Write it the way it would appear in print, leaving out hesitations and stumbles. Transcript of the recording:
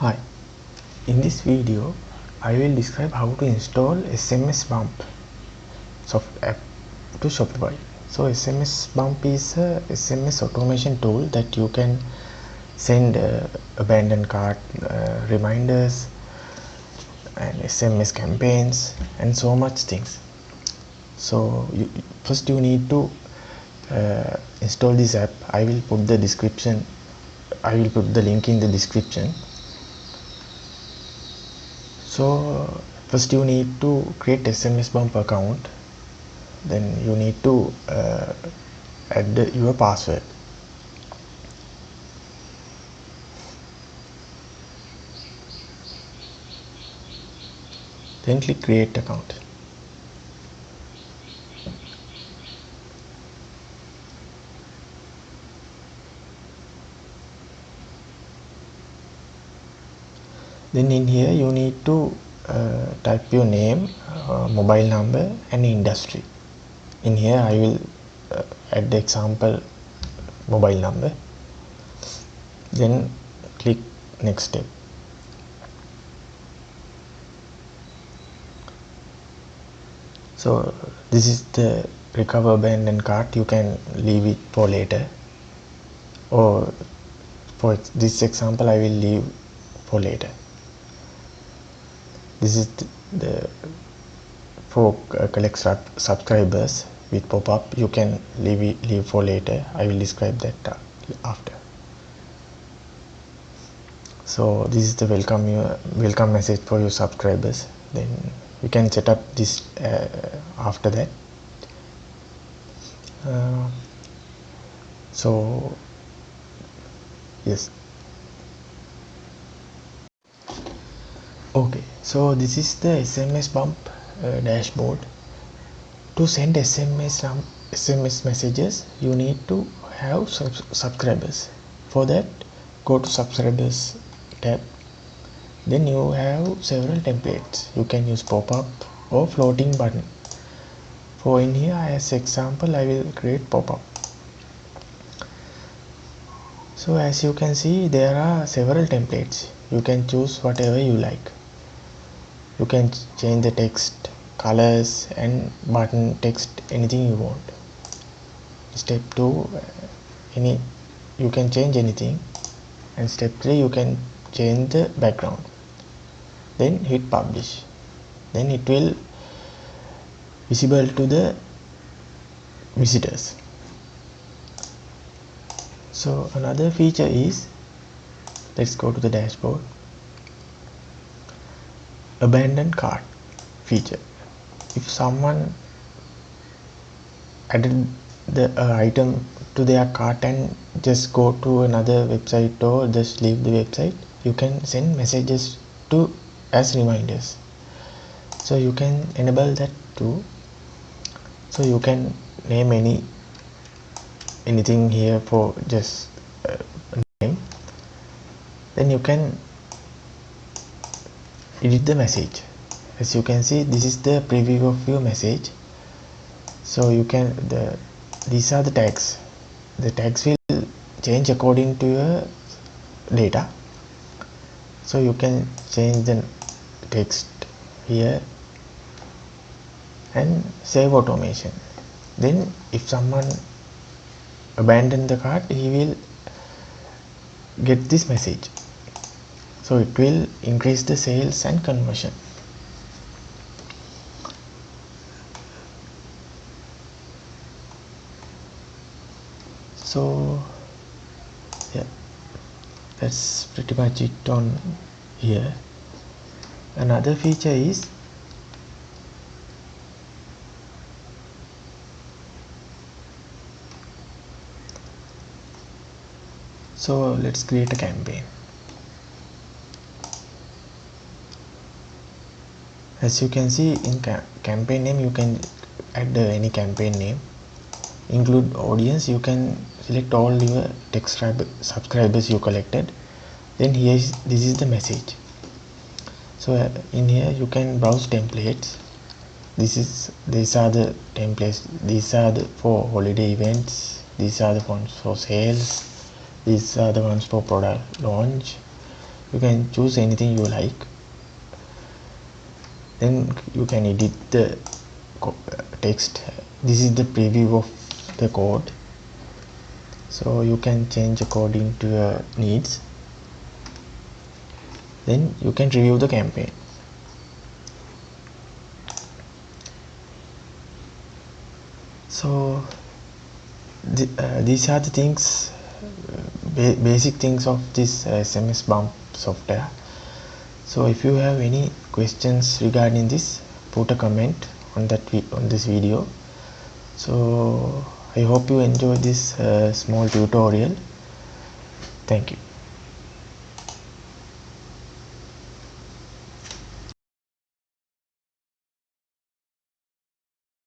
Hi, in this video I will describe how to install SMSBump soft app to Shopify. So SMSBump is a SMS automation tool that you can send abandoned cart reminders and SMS campaigns and so much things. So first you need to install this app. I will put the link in the description. So first you need to create SMSBump account, then you need to add your password. Then click create account. Then in here you need to type your name, mobile number and industry. In here I will add the example mobile number. Then click next step. So this is the recover abandoned cart. You can leave it for later, or for this example I will leave for later. This is the for collect subscribers with pop-up. You can leave for later. I will describe that after. So this is the welcome message for your subscribers. Then you can set up this after that. So yes, okay, so this is the SMSBump dashboard. To send SMS messages you need to have subscribers. For that, go to subscribers tab. Then you have several templates. You can use pop-up or floating button. For in here as example I will create pop-up. So as you can see there are several templates. You can choose whatever you like. You can change the text, colors and button text, anything you want. Step 2, you can change anything, and step 3 you can change the background. Then hit publish. Then it will visible to the visitors. So another feature is, let's go to the dashboard, abandoned cart feature. If someone added the item to their cart and just go to another website or just leave the website, you can send messages to as reminders. So you can enable that too. So you can name anything here for just name. Then you can edit the message. As you can see, this is the preview of your message. So you can these are the tags. The tags will change according to your data. So you can change the text here and save automation. Then if someone abandon the cart, he will get this message. So it will increase the sales and conversion. So yeah, that's pretty much it on here. Another feature is so let's create a campaign. As you can see in campaign name, you can add any campaign name. Include audience, you can select all your text subscribers you collected. Then this is the message. So in here you can browse templates. These are the templates. These are for holiday events. These are the ones for sales. These are the ones for product launch. You can choose anything you like. Then you can edit the text. This is the preview of the code, so you can change according to your needs. Then you can review the campaign. So these are the things, basic things of this SMSBump software. So if you have any questions regarding this, put a comment on this video. So I hope you enjoyed this small tutorial. Thank you.